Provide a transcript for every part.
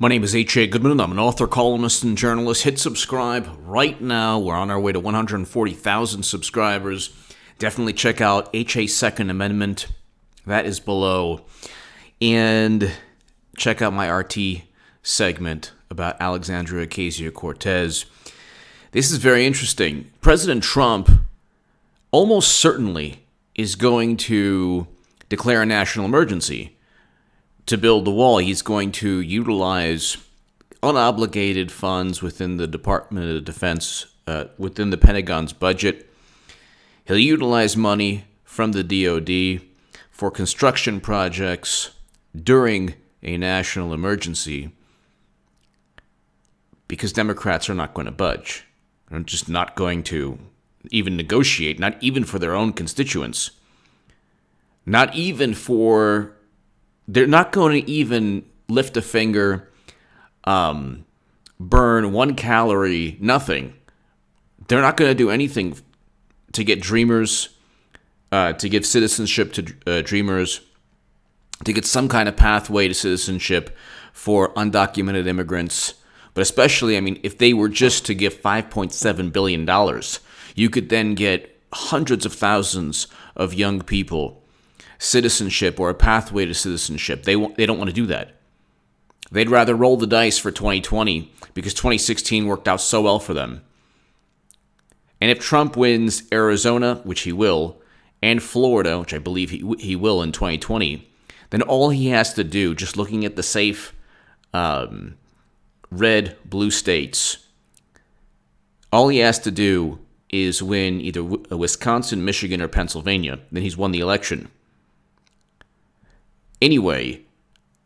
My name is H.A. Goodman. I'm an author, columnist, and journalist. Hit subscribe right now. We're on our way to 140,000 subscribers. Definitely check out H.A. Second Amendment. That is below. And check out my RT segment about Alexandria Ocasio-Cortez. This is very interesting. President Trump almost certainly is going to declare a national emergency to build the wall. He's going to utilize unobligated funds within the Department of Defense, within the Pentagon's budget. He'll utilize money from the DoD for construction projects during a national emergency because Democrats are not going to budge. They're just not going to even negotiate, not even for their own constituents. They're not going to even lift a finger, burn 1 calorie, nothing. They're not going to do anything to get dreamers, to give citizenship to dreamers, to get some kind of pathway to citizenship for undocumented immigrants. But especially, if they were just to give $5.7 billion, you could then get hundreds of thousands of young people citizenship or a pathway to citizenship. They don't want to do that. They'd rather roll the dice for 2020 because 2016 worked out so well for them. And if Trump wins Arizona, which he will, and Florida, which I believe he will in 2020, then all he has to do, just looking at the safe red, blue states, all he has to do is win either Wisconsin, Michigan, or Pennsylvania. Then he's won the election. Anyway,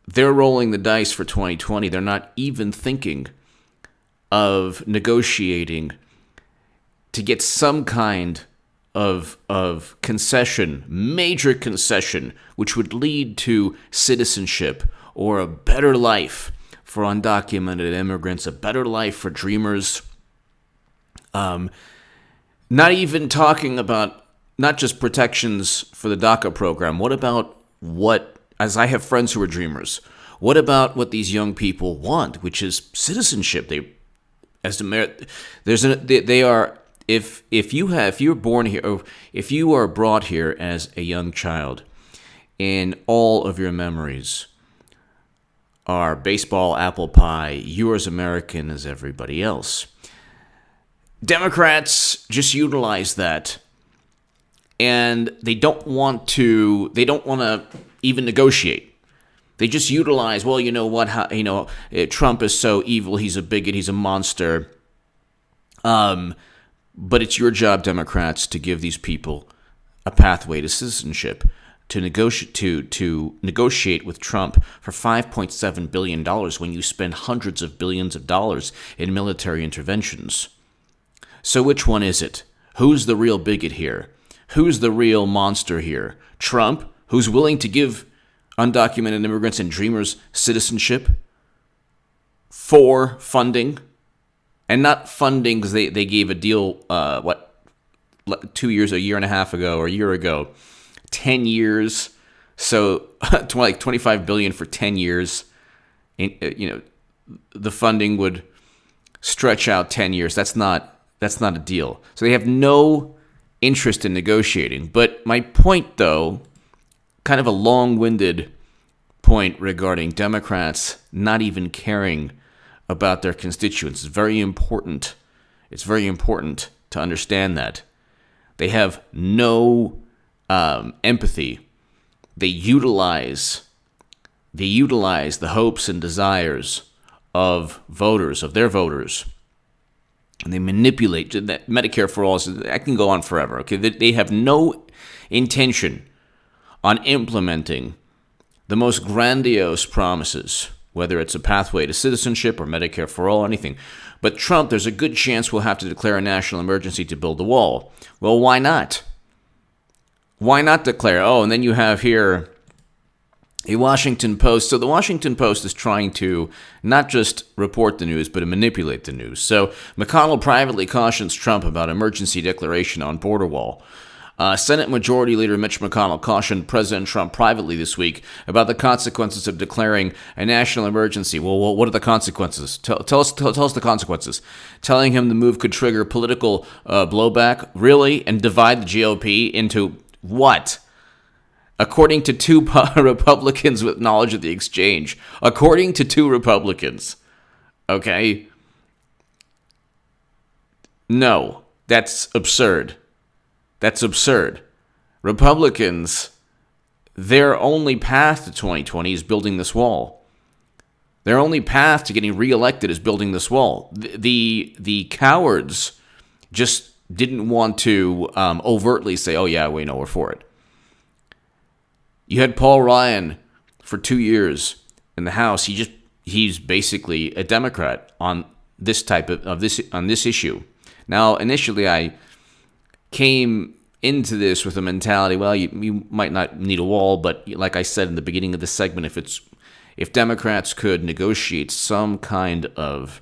they're rolling the dice for 2020. They're not even thinking of negotiating to get some kind of concession, major concession, which would lead to citizenship or a better life for undocumented immigrants, a better life for dreamers. Not even talking about not just protections for the DACA program. What about as I have friends who are dreamers, what about what these young people want, which is citizenship? If you're born here, or if you are brought here as a young child, and all of your memories are baseball, apple pie, you're as American as everybody else. Democrats just utilize that, and they don't want to even negotiate. They just utilize, well, you know what, Trump is so evil, he's a bigot, he's a monster. But it's your job, Democrats, to give these people a pathway to citizenship, to negotiate with Trump for $5.7 billion when you spend hundreds of billions of dollars in military interventions. So which one is it? Who's the real bigot here? Who's the real monster here? Trump, who's willing to give undocumented immigrants and dreamers citizenship for funding, and not funding because they gave a deal, 2 years, a year and a half ago, or a year ago, 10 years, so like $25 billion for 10 years. The funding would stretch out 10 years. That's not a deal. So they have no interest in negotiating. But my point, though, kind of a long-winded point regarding Democrats not even caring about their constituents. It's very important. It's very important to understand that. They have no empathy. They utilize the hopes and desires of their voters. And they manipulate that Medicare for all. I can go on forever. Okay, they have no intention on implementing the most grandiose promises, whether it's a pathway to citizenship or Medicare for all, anything. But Trump, there's a good chance we'll have to declare a national emergency to build the wall. Well, why not? Why not declare? Oh, and then you have here a Washington Post. So the Washington Post is trying to not just report the news, but to manipulate the news. So McConnell privately cautions Trump about emergency declaration on border wall. Senate Majority Leader Mitch McConnell cautioned President Trump privately this week about the consequences of declaring a national emergency. Well, what are the consequences? Tell us the consequences. Telling him the move could trigger political blowback, really, and divide the GOP into what? According to two Republicans with knowledge of the exchange. According to two Republicans. Okay? No, that's absurd. That's absurd. Republicans, their only path to 2020 is building this wall. Their only path to getting reelected is building this wall. The cowards just didn't want to overtly say, oh yeah, we know we're for it. You had Paul Ryan for 2 years in the House. He's basically a Democrat on this type of this issue. Now, initially, I came into this with a mentality, well, you might not need a wall, but like I said in the beginning of this segment, if Democrats could negotiate some kind of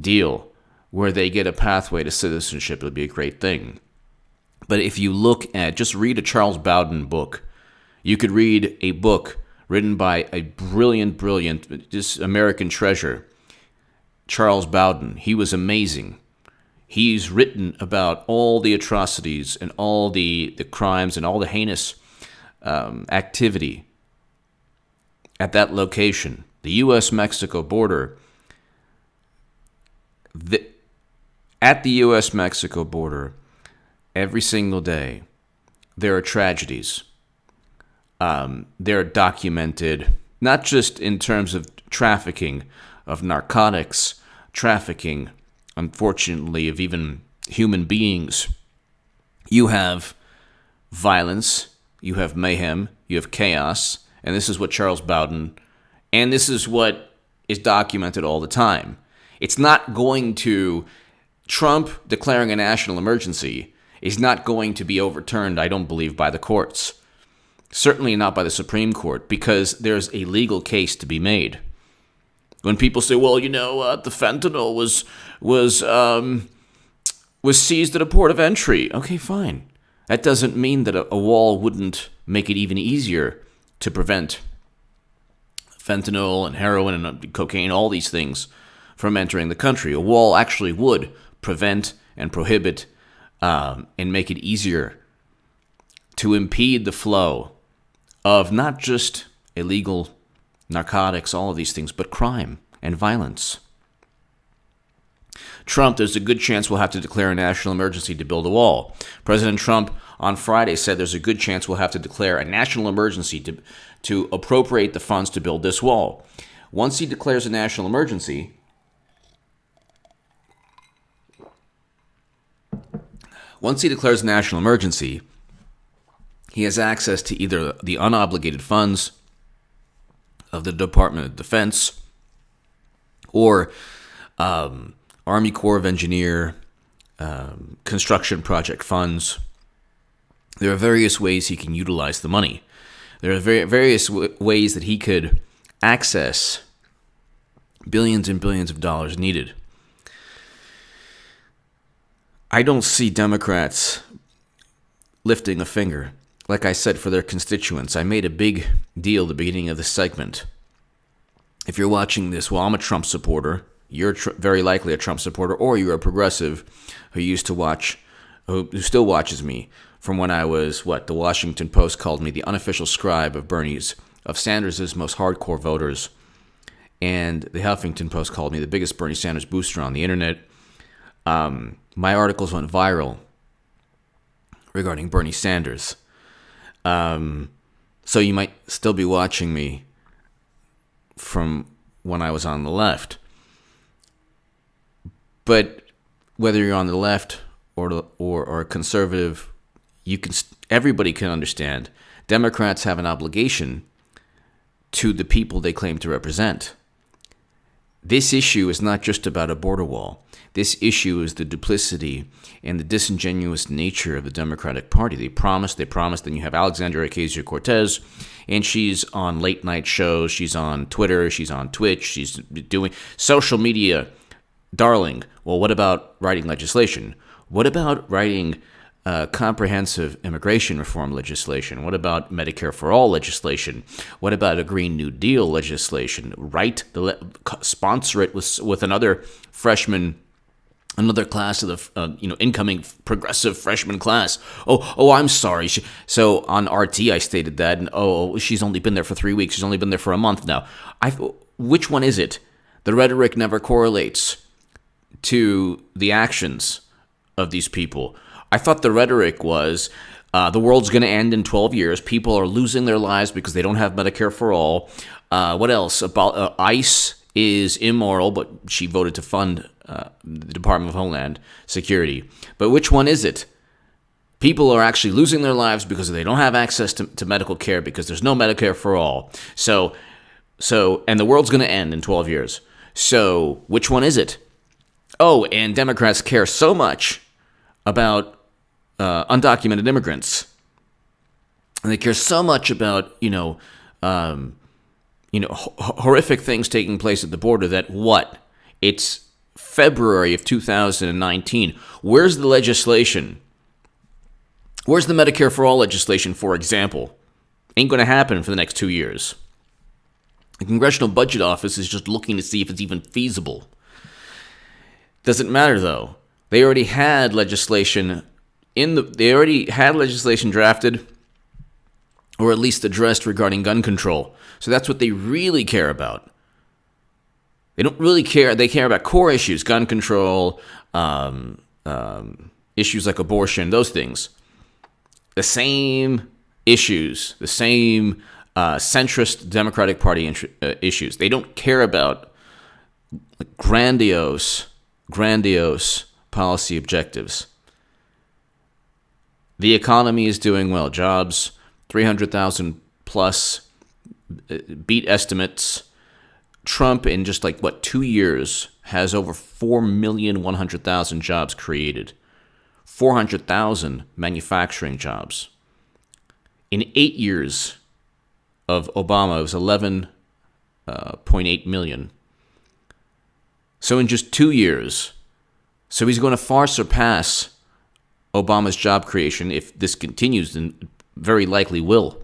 deal where they get a pathway to citizenship, it would be a great thing. But if you look at, just read a Charles Bowden book. You could read a book written by a brilliant, just American treasure, Charles Bowden. He was amazing. He's written about all the atrocities and all the crimes and all the heinous activity at that location, the U.S.-Mexico border. At the U.S.-Mexico border, every single day, there are tragedies. They're documented, not just in terms of trafficking of narcotics, trafficking, unfortunately, of even human beings. You have violence, you have mayhem, you have chaos, and this is what Charles Bowden, and this is what is documented all the time. It's not going to, Trump declaring a national emergency is not going to be overturned, I don't believe, by the courts. Certainly not by the Supreme Court, because there's a legal case to be made. When people say, well, the fentanyl was seized at a port of entry. Okay, fine. That doesn't mean that a wall wouldn't make it even easier to prevent fentanyl and heroin and cocaine, all these things, from entering the country. A wall actually would prevent and prohibit and make it easier to impede the flow of not just illegal narcotics, all of these things, but crime and violence. Trump, there's a good chance we'll have to declare a national emergency to build a wall. President Trump on Friday said there's a good chance we'll have to declare a national emergency to appropriate the funds to build this wall. Once he declares a national emergency, he has access to either the unobligated funds of the Department of Defense or Army Corps of Engineer construction project funds. There are various ways he can utilize the money. There are various ways that he could access billions and billions of dollars needed. I don't see Democrats lifting a finger, like I said, for their constituents. I made a big deal at the beginning of this segment. If you're watching this, well, I'm a Trump supporter. You're very likely a Trump supporter, or you're a progressive who still watches me from when I was, the Washington Post called me the unofficial scribe of Sanders' most hardcore voters. And the Huffington Post called me the biggest Bernie Sanders booster on the internet. My articles went viral regarding Bernie Sanders. So you might still be watching me from when I was on the left. But whether you're on the left or a conservative, everybody can understand Democrats have an obligation to the people they claim to represent. This issue is not just about a border wall. This issue is the duplicity and the disingenuous nature of the Democratic Party. They promise. Then you have Alexandria Ocasio-Cortez, and she's on late night shows. She's on Twitter. She's on Twitch. She's doing social media. Darling, well, what about writing legislation? What about writing comprehensive immigration reform legislation? What about Medicare for all legislation? What about a Green New Deal legislation? Sponsor it with another freshman, another class of the incoming progressive freshman class. Oh, I'm sorry. So on RT, I stated that, and she's only been there for 3 weeks. She's only been there for a month now. Which one is it? The rhetoric never correlates to the actions of these people. I thought the rhetoric was the world's going to end in 12 years. People are losing their lives because they don't have Medicare for all. What else? About ICE is immoral, but she voted to fund the Department of Homeland Security. But which one is it? People are actually losing their lives because they don't have access to medical care because there's no Medicare for all. So, and the world's going to end in 12 years. So which one is it? Oh, and Democrats care so much about undocumented immigrants, and they care so much about horrific things taking place at the border that it's February of 2019. Where's the legislation? Where's the Medicare for all legislation, for example? Ain't going to happen for the next 2 years. The Congressional Budget Office is just looking to see if it's even feasible. Doesn't matter though. They already had legislation drafted, or at least addressed, regarding gun control. So that's what they really care about. They don't really care. They care about core issues, gun control, issues like abortion, those things. The same issues, the same centrist Democratic Party issues. They don't care about grandiose policy objectives. The economy is doing well. Jobs, 300,000 plus, beat estimates. Trump, in just 2 years, has over 4,100,000 jobs created. 400,000 manufacturing jobs. In 8 years of Obama, it was 11.8 million. So in just 2 years, so he's going to far surpass Obama's job creation if this continues, and very likely will.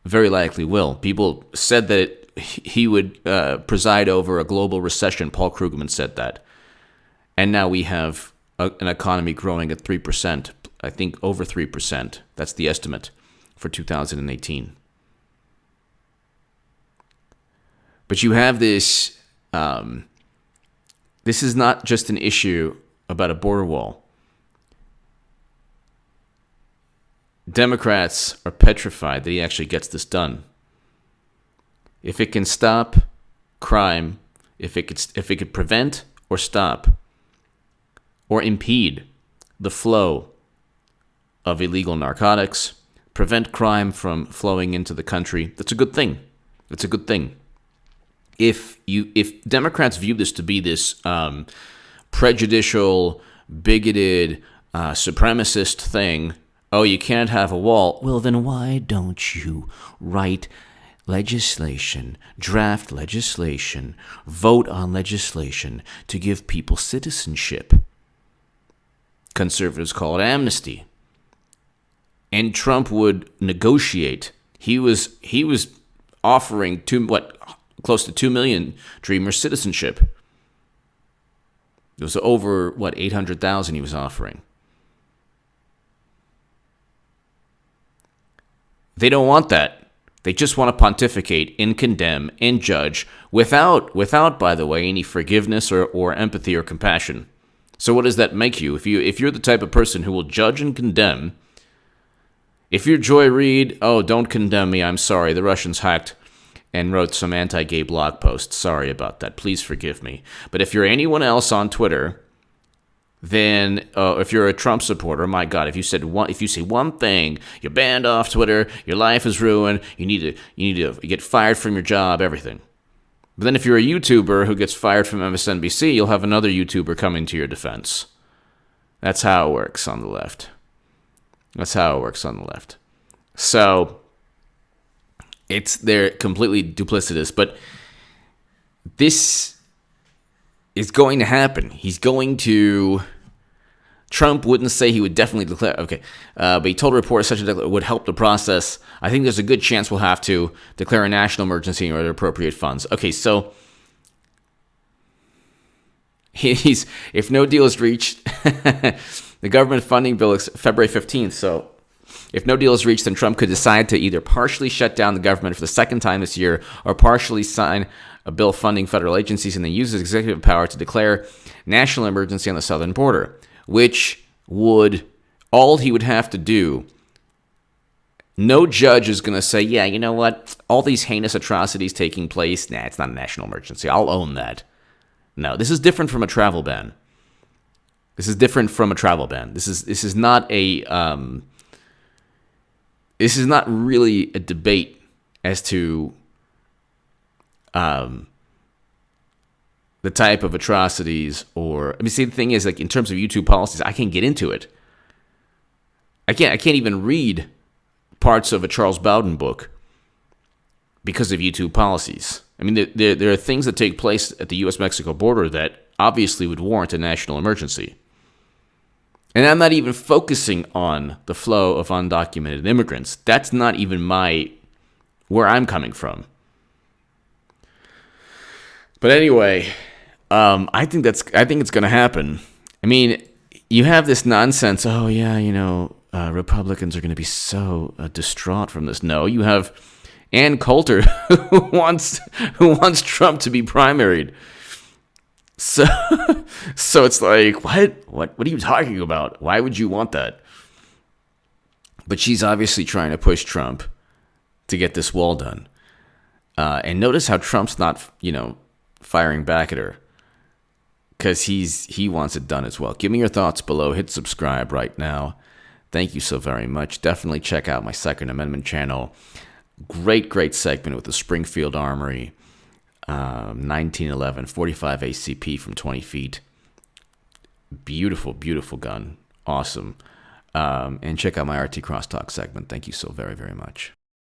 Very likely will. People said that he would preside over a global recession. Paul Krugman said that. And now we have an economy growing at 3%. I think over 3%. That's the estimate for 2018. But you have this. This is not just an issue about a border wall. Democrats are petrified that he actually gets this done. If it can stop crime, if it could prevent or stop or impede the flow of illegal narcotics, prevent crime from flowing into the country, that's a good thing. That's a good thing. If Democrats view this to be this prejudicial, bigoted, supremacist thing, oh, you can't have a wall, well, then why don't you write legislation, draft legislation, vote on legislation to give people citizenship? Conservatives call it amnesty. And Trump would negotiate. He was offering close to 2 million Dreamers citizenship. It was over 800,000 he was offering. They don't want that. They just want to pontificate and condemn and judge without, by the way, any forgiveness or empathy or compassion. So what does that make you? If you're the type of person who will judge and condemn, if you're Joy Reid, oh, don't condemn me. I'm sorry. The Russians hacked and wrote some anti-gay blog posts. Sorry about that. Please forgive me. But if you're anyone else on Twitter, then if you're a Trump supporter, my God, if you say one thing, you're banned off Twitter, your life is ruined, you need to get fired from your job, everything. But then if you're a YouTuber who gets fired from MSNBC, you'll have another YouTuber coming to your defense. That's how it works on the left. So they're completely duplicitous, but this is going to happen. He's going to Trump wouldn't say he would definitely declare. Okay, but he told reporters such a declaration would help the process. I think there's a good chance we'll have to declare a national emergency in order to appropriate funds. Okay, so if no deal is reached, the government funding bill is February 15th. So if no deal is reached, then Trump could decide to either partially shut down the government for the second time this year or partially sign a bill funding federal agencies and then use his executive power to declare national emergency on the southern border, which would, all he would have to do, no judge is going to say, yeah, you know what, all these heinous atrocities taking place, nah, it's not a national emergency. I'll own that. No, this is different from a travel ban. This is different from a travel ban. This is not a this is not really a debate as to the type of atrocities or, I mean, see, the thing is, like, in terms of YouTube policies, I can't get into it. I can't even read parts of a Charles Bowden book because of YouTube policies. I mean, there are things that take place at the U.S.-Mexico border that obviously would warrant a national emergency. And I'm not even focusing on the flow of undocumented immigrants. That's not even where I'm coming from. But anyway, I think it's going to happen. I mean, you have this nonsense. Oh yeah, Republicans are going to be so distraught from this. No, you have Ann Coulter who wants Trump to be primaried. So it's like, what are you talking about? Why would you want that? But she's obviously trying to push Trump to get this wall done. And notice how Trump's not, firing back at her, because he wants it done as well. Give me your thoughts below. Hit subscribe right now. Thank you so very much. Definitely check out my Second Amendment channel. Great segment with the Springfield Armory. 1911 45 ACP from 20 feet. Beautiful gun. Awesome. And check out my RT Crosstalk segment. Thank you so very, very much.